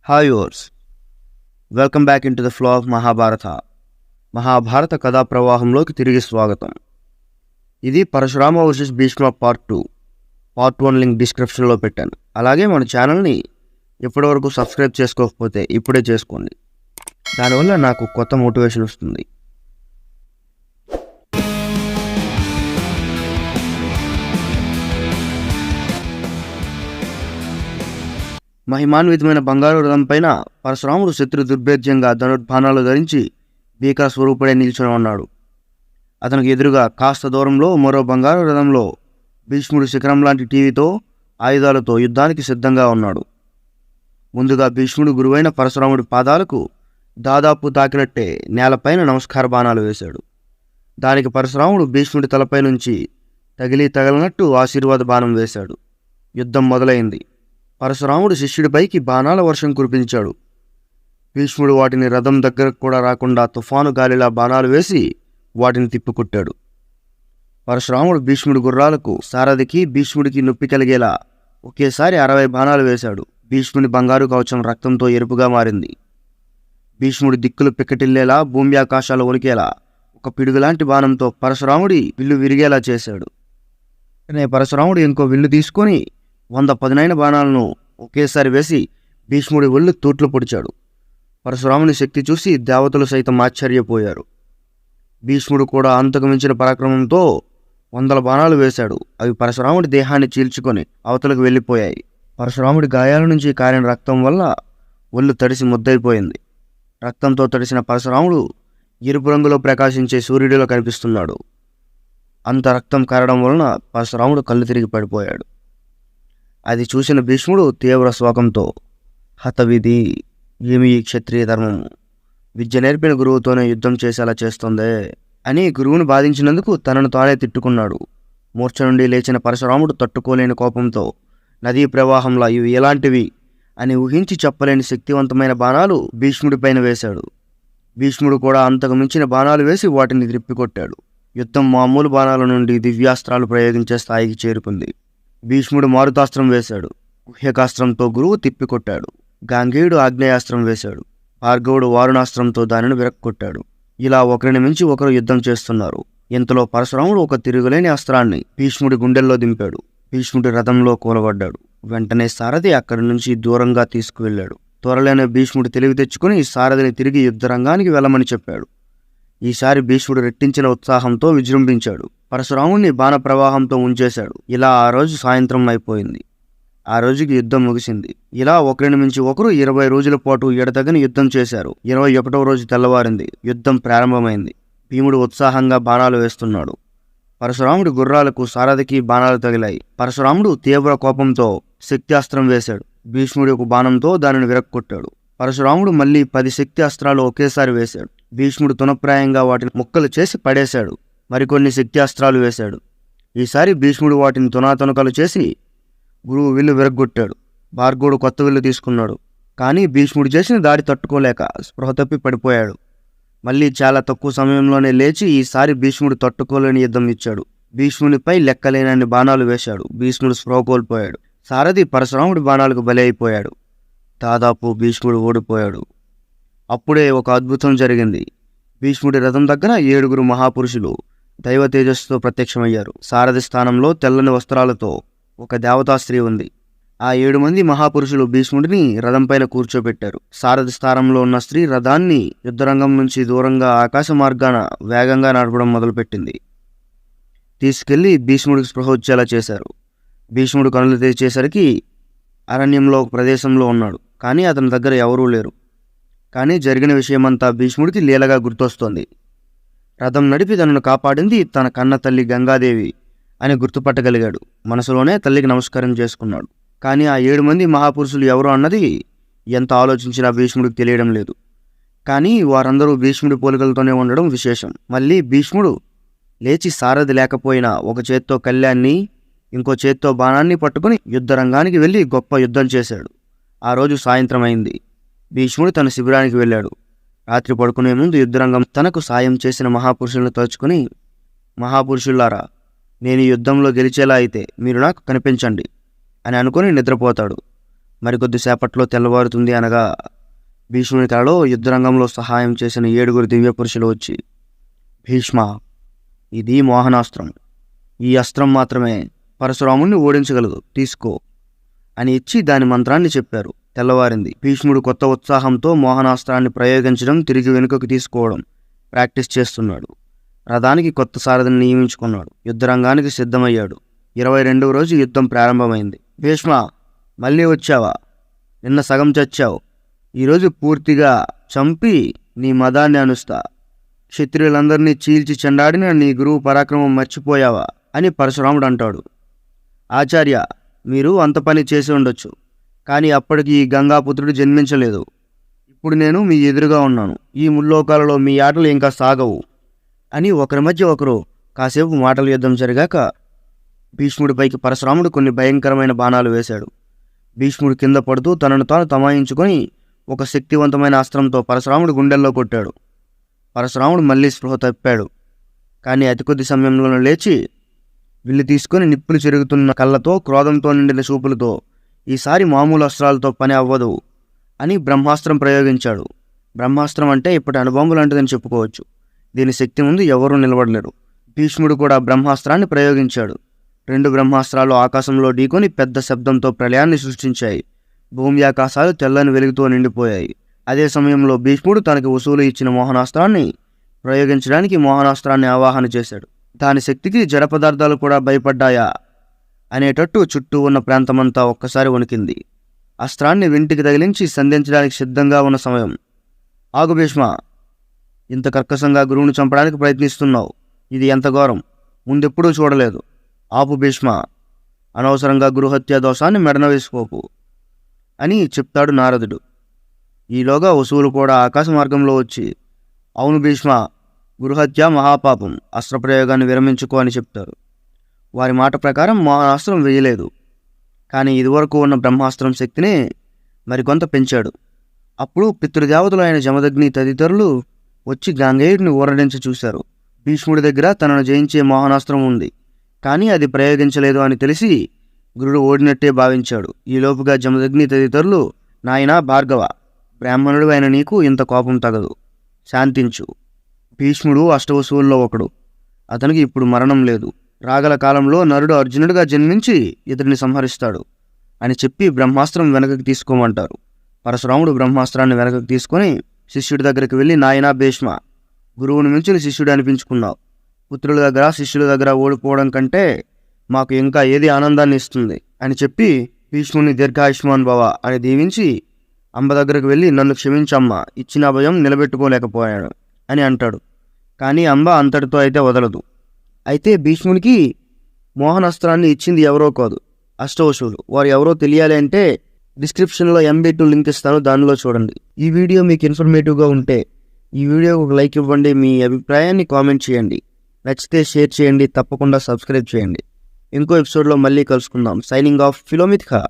Hi yours welcome back into the flow of Mahabharata కథా ప్రవాహంలోకి తిరిగి స్వాగతం. ఇది Parashurama versus Bhishma part 1 link డిస్క్రిప్షన్లో పెట్టాను. అలాగే మన ఛానల్ని ఎప్పటివరకు సబ్స్క్రైబ్ చేసుకోకపోతే ఇప్పుడే చేసుకోండి. దానివల్ల నాకు కొత్త మోటివేషన్ వస్తుంది. మహిమాన్వితమైన బంగారు రథం పైన పరశురాముడు శత్రు దుర్భేద్యంగా ధనుర్బాణాలు ధరించి భీకర స్వరూపుడే నిల్చొని ఉన్నాడు. అతనికి ఎదురుగా కాస్త దూరంలో మరో బంగారు రథంలో భీష్ముడు శిఖరం లాంటి టీవీతో ఆయుధాలతో యుద్ధానికి సిద్ధంగా ఉన్నాడు. ముందుగా భీష్ముడు గురువైన పరశురాముడి పాదాలకు దాదాపు తాకినట్టే నేలపైన నమస్కార బాణాలు వేశాడు. దానికి పరశురాముడు భీష్ముడి తలపై నుంచి తగిలినట్టు ఆశీర్వాద బాణం వేశాడు. యుద్ధం మొదలైంది. పరశురాముడు శిష్యుడిపైకి బాణాల వర్షం కురిపించాడు. భీష్ముడు వాటిని రథం దగ్గరకు కూడా రాకుండా తుఫాను గాలిలా బాణాలు వేసి వాటిని తిప్పికొట్టాడు. పరశురాముడు భీష్ముడి గుర్రాలకు, సారథికి, భీష్ముడికి నొప్పి కలిగేలా ఒకేసారి 60 బాణాలు వేశాడు. భీష్ముడి బంగారు కవచం రక్తంతో ఎరుపుగా మారింది. భీష్ముడి దిక్కులు పిక్కటిల్లేలా, భూమి ఆకాశాలు వణికేలా ఒక పిడుగులాంటి బాణంతో పరశురాముడి విల్లు విరిగేలా చేశాడు. పరశురాముడు ఇంకో విల్లు తీసుకొని 100 పదునైన బాణాలను ఒకేసారి వేసి భీష్ముడి ఒళ్ళు తూట్లు పొడిచాడు. పరశురాముని శక్తి చూసి దేవతలు సైతం ఆశ్చర్యపోయారు. భీష్ముడు కూడా అంతకు మించిన పరాక్రమంతో 100 బాణాలు వేశాడు. అవి పరశురాముడి దేహాన్ని చీల్చుకొని అవతలకు వెళ్ళిపోయాయి. పరశురాముడి గాయాల నుంచి కారిన రక్తం వల్ల ఒళ్ళు తడిసి ముద్దైపోయింది. రక్తంతో తడిసిన పరశురాముడు ఎరుపు రంగులో ప్రకాశించే సూర్యుడిలో కనిపిస్తున్నాడు. అంత రక్తం కారడం వలన పరశురాముడు కళ్ళు తిరిగి పడిపోయాడు. అది చూసిన భీష్ముడు తీవ్ర శోకంతో, హతవిధి, ఏమి ఈ క్షత్రియ ధర్మం, విద్య నేర్పిన గురువుతోనే యుద్ధం చేసేలా చేస్తుందే అని గురువును బాధించినందుకు తనను తానే తిట్టుకున్నాడు. మూర్ఛ నుండి లేచిన పరశురాముడు తట్టుకోలేని కోపంతో నదీ ప్రవాహంలో ఇవి ఎలాంటివి అని ఊహించి చెప్పలేని శక్తివంతమైన బాణాలు భీష్ముడి పైన వేశాడు. భీష్ముడు కూడా అంతకు మించిన బాణాలు వేసి వాటిని త్రిప్పికొట్టాడు. యుద్ధం మామూలు బాణాల నుండి దివ్యాస్త్రాలు ప్రయోగించే స్థాయికి చేరుకుంది. భీష్ముడు మారుతాస్త్రం వేశాడు. గుహ్యకాస్త్రంతో గురువు తిప్పికొట్టాడు. గాంగేయుడు ఆగ్నేయాస్త్రం వేశాడు. భార్గవుడు వారుణాస్త్రంతో దానిని విరక్కొట్టాడు. ఇలా ఒకరిని మించి ఒకరు యుద్ధం చేస్తున్నారు. ఇంతలో పరశురాముడు ఒక తిరుగులేని అస్త్రాన్ని భీష్ముడి గుండెల్లో దింపాడు. భీష్ముడి రథంలో కూలబడ్డాడు. వెంటనే సారథి అక్కడి నుంచి దూరంగా తీసుకువెళ్ళాడు. త్వరలోనే భీష్ముడు తెలివి తెచ్చుకుని సారథిని తిరిగి యుద్ధరంగానికి వెళ్ళమని చెప్పాడు. ఈసారి భీష్ముడు రెట్టించిన ఉత్సాహంతో విజృంభించాడు. పరశురాముడిని బాణ ప్రవాహంతో ఉంచేశాడు. ఇలా ఆ రోజు సాయంత్రం అయిపోయింది. ఆ రోజుకి యుద్ధం ముగిసింది. ఇలా ఒకరిని మించి ఒకరు 20 రోజుల పాటు ఎడతెగని యుద్ధం చేశారు. 21వ రోజు తెల్లవారింది. యుద్ధం ప్రారంభమైంది. భీముడు ఉత్సాహంగా బాణాలు వేస్తున్నాడు. పరశురాముడి గుర్రాలకు, సారథికి బాణాలు తగిలాయి. పరశురాముడు తీవ్ర కోపంతో శక్తి అస్త్రం వేశాడు. భీష్ముడి ఒక బాణంతో దానిని విరక్కొట్టాడు. పరశురాముడు మళ్ళీ 10 శక్తి అస్త్రాలు ఒకేసారి వేశాడు. భీష్ముడు తునప్రాయంగా వాటిని ముక్కలు చేసి పడేశాడు. మరికొన్ని శక్తి అస్త్రాలు వేశాడు. ఈసారి భీష్ముడు వాటిని తునాతునకలు చేసి గురువు విల్లు విరగ్గొట్టాడు. భార్గవుడు కొత్త విల్లు తీసుకున్నాడు. కానీ భీష్ముడు చేసిన దాడి తట్టుకోలేక స్పృహ తప్పి పడిపోయాడు. మళ్ళీ చాలా తక్కువ సమయంలోనే లేచి ఈసారి భీష్ముడు తట్టుకోలేని యుద్ధం ఇచ్చాడు. భీష్మునిపై లెక్కలేనన్ని బాణాలు వేశాడు. భీష్ముడు స్పృహ కోల్పోయాడు. సారథి పరశురాముడి బాణాలకు బలి అయిపోయాడు. దాదాపు భీష్ముడు ఓడిపోయాడు. అప్పుడే ఒక అద్భుతం జరిగింది. భీష్ముడి రథం దగ్గర 7 మహాపురుషులు దైవ తేజస్సుతో ప్రత్యక్షమయ్యారు. సారథి స్థానంలో తెల్లని వస్త్రాలతో ఒక దేవతా స్త్రీ ఉంది. ఆ 7 మంది మహాపురుషులు భీష్ముడిని రథం పైన కూర్చోబెట్టారు. సారథి స్థానంలో ఉన్న స్త్రీ రథాన్ని యుద్ధరంగం నుంచి దూరంగా ఆకాశ మార్గాన వేగంగా నడపడం మొదలుపెట్టింది. తీసుకెళ్లి భీష్ముడికి స్పృహ వచ్చేలా చేశారు. భీష్ముడు కనులు తెరిచేసరికి అరణ్యంలో ఒక ప్రదేశంలో ఉన్నాడు. కానీ అతని దగ్గర ఎవరూ లేరు. కానీ జరిగిన విషయమంతా భీష్ముడికి లీలగా గుర్తొస్తోంది. రథం నడిపి తనను కాపాడింది తన కన్న తల్లి గంగాదేవి అని గుర్తుపట్టగలిగాడు. మనసులోనే తల్లికి నమస్కారం చేసుకున్నాడు. కానీ ఆ 7 మంది మహాపురుషులు ఎవరు అన్నది ఎంత ఆలోచించినా భీష్ముడికి తెలియడం లేదు. కానీ వారందరూ భీష్ముడి పోలికలతోనే ఉండడం విశేషం. మళ్ళీ భీష్ముడు లేచి సారథి లేకపోయినా ఒక చేత్తో కళ్యాణ్ణి, ఇంకో చేత్తో బాణాన్ని పట్టుకుని యుద్ధరంగానికి వెళ్ళి గొప్ప యుద్ధం చేశాడు. ఆ రోజు సాయంత్రం అయింది. భీష్ముడు తన శిబిరానికి వెళ్ళాడు. రాత్రి పడుకునే ముందు యుద్ధరంగం తనకు సాయం చేసిన మహాపురుషులను తలుచుకుని, మహాపురుషులారా, నేను యుద్ధంలో గెలిచేలా అయితే మీరు నాకు కనిపించండి అని అనుకుని నిద్రపోతాడు. మరికొద్దిసేపట్లో తెల్లవారుతుంది అనగా భీష్ముని కలలో యుద్ధరంగంలో సహాయం చేసిన 7 దివ్య పురుషులు వచ్చి, భీష్మ, ఇది మోహనాస్త్రం. ఈ అస్త్రం మాత్రమే పరశురాముణ్ణి ఓడించగలదు, తీసుకో అని ఇచ్చి దాని మంత్రాన్ని చెప్పారు. తెల్లవారింది. భీష్ముడు కొత్త ఉత్సాహంతో మోహనాస్త్రాన్ని ప్రయోగించడం, తిరిగి వెనుకకు తీసుకోవడం ప్రాక్టీస్ చేస్తున్నాడు. రథానికి కొత్త సారథిని నియమించుకున్నాడు. యుద్ధరంగానికి సిద్ధమయ్యాడు. 22వ రోజు యుద్ధం ప్రారంభమైంది. భీష్మ, మళ్ళీ వచ్చావా? నిన్న సగం చచ్చావు. ఈరోజు పూర్తిగా చంపి నీ మదాన్ని అనుస్తా. క్షత్రియులందరినీ చీల్చి చెండాడిన నీ గురువు పరాక్రమం మర్చిపోయావా అని పరశురాముడు అంటాడు. ఆచార్య, మీరు అంత పని చేసి ఉండొచ్చు, కానీ అప్పటికి ఈ గంగాపుత్రుడు జన్మించలేదు. ఇప్పుడు నేను మీ ఎదురుగా ఉన్నాను. ఈ ముల్లోకాలలో మీ ఆటలు ఇంకా సాగవు అని ఒకరి మధ్య ఒకరు కాసేపు మాటల యుద్ధం జరిగాక భీష్ముడిపైకి పరశురాముడు కొన్ని భయంకరమైన బాణాలు వేశాడు. భీష్ముడు కింద పడుతూ తనను తాను తమాయించుకొని ఒక శక్తివంతమైన అస్త్రంతో పరశురాముడు గుండెల్లో కొట్టాడు. పరశురాముడు మళ్ళీ స్పృహ తప్పాడు. కానీ అతి కొద్ది సమయంలోనే లేచి విల్లు తీసుకుని నిప్పులు చెరుగుతున్న కళ్ళతో, క్రోధంతో నిండిన చూపులతో, ఈసారి మామూలు అస్త్రాలతో పని అవ్వదు అని బ్రహ్మాస్త్రం ప్రయోగించాడు. బ్రహ్మాస్త్రం అంటే ఇప్పటి అణుబాంబు లాంటిదని చెప్పుకోవచ్చు. దీని శక్తి ముందు ఎవరూ నిలబడలేరు. భీష్ముడు కూడా బ్రహ్మాస్త్రాన్ని ప్రయోగించాడు. 2 బ్రహ్మాస్త్రాలు ఆకాశంలో ఢీకొని పెద్ద శబ్దంతో ప్రళయాన్ని సృష్టించాయి. భూమి ఆకాశాలు తెల్లని వెలుగుతో నిండిపోయాయి. అదే సమయంలో భీష్ముడు తనకి వసూలు ఇచ్చిన మోహనాస్త్రాన్ని ప్రయోగించడానికి మోహనాస్త్రాన్ని ఆవాహన చేశాడు. దాని శక్తికి జడ పదార్థాలు కూడా భయపడ్డాయా అనేటట్టు చుట్టూ ఉన్న ప్రాంతమంతా ఒక్కసారి వణికింది. అస్త్రాన్ని వెంటికి తగిలించి సంధించడానికి సిద్ధంగా ఉన్న సమయం. ఆగు భీష్మ, ఇంత కర్కశంగా గురువుని చంపడానికి ప్రయత్నిస్తున్నావు. ఇది ఎంత ఘోరం, ముందెప్పుడూ చూడలేదు. ఆపు భీష్మ, అనవసరంగా గురుహత్యా దోషాన్ని మెడన వేసుకోకు అని చెప్తాడు నారదుడు. ఈలోగా వసువులు కూడా ఆకాశ మార్గంలో వచ్చి, అవును భీష్మ, గురుహత్య మహాపాపం, అస్త్రప్రయోగాన్ని విరమించుకో అని చెప్తారు. వారి మాట ప్రకారం మోహనాస్త్రం వేయలేదు, కానీ ఇదివరకు ఉన్న బ్రహ్మాస్త్రం శక్తిని మరికొంత పెంచాడు. అప్పుడు పితృదేవతలు అయిన జమదగ్ని తదితరులు వచ్చి గాంగేయుడిని ఊరడించి చూశారు. భీష్ముడి దగ్గర తనను జయించే మోహనాస్త్రం ఉంది, కానీ అది ప్రయోగించలేదు అని తెలిసి గురుడు ఓడినట్టే భావించాడు. ఈలోపుగా జమదగ్ని తదితరులు, నాయనా భార్గవ, బ్రాహ్మణుడు అయిన నీకు ఇంత కోపం తగదు, శాంతించు. భీష్ముడు అష్టవసువుల్లో ఒకడు, అతనికి ఇప్పుడు మరణం లేదు. రాగల కాలంలో నరుడు అర్జునుడిగా జన్మించి ఇతడిని సంహరిస్తాడు అని చెప్పి బ్రహ్మాస్త్రం వెనకకి తీసుకోమంటారు. పరశురాముడు బ్రహ్మాస్త్రాన్ని వెనకకి తీసుకొని శిష్యుడి దగ్గరికి వెళ్ళి, నాయనా భీష్మ, గురువుని మించిన శిష్యుడు అనిపించుకున్నావు. పుత్రుల దగ్గర శిష్యుల దగ్గర ఓడిపోవడం కంటే మాకు ఇంకా ఏది ఆనందాన్ని ఇస్తుంది అని చెప్పి భీష్ముని దీర్ఘాయుష్మాన్ భవ అని దీవించి అంబ దగ్గరకు వెళ్ళి, నన్ను క్షమించమ్మా, ఇచ్చిన అభయం నిలబెట్టుకోలేకపోయాడు అని అంటాడు. కానీ అంబ అంతటితో అయితే వదలదు. అయితే భీష్మునికి మోహనాస్త్రాన్ని ఇచ్చింది ఎవరో కాదు, అష్టవశువులు. వారు ఎవరో తెలియాలి అంటే డిస్క్రిప్షన్లో MB2 లింక్ ఇస్తాను, దానిలో చూడండి. ఈ వీడియో మీకు ఇన్ఫర్మేటివ్గా ఉంటే ఈ వీడియోకి ఒక లైక్ ఇవ్వండి, మీ అభిప్రాయాన్ని కామెంట్ చేయండి, నచ్చితే షేర్ చేయండి, తప్పకుండా సబ్స్క్రైబ్ చేయండి. ఇంకో ఎపిసోడ్లో మళ్ళీ కలుసుకుందాం. Signing off Philomith Khan.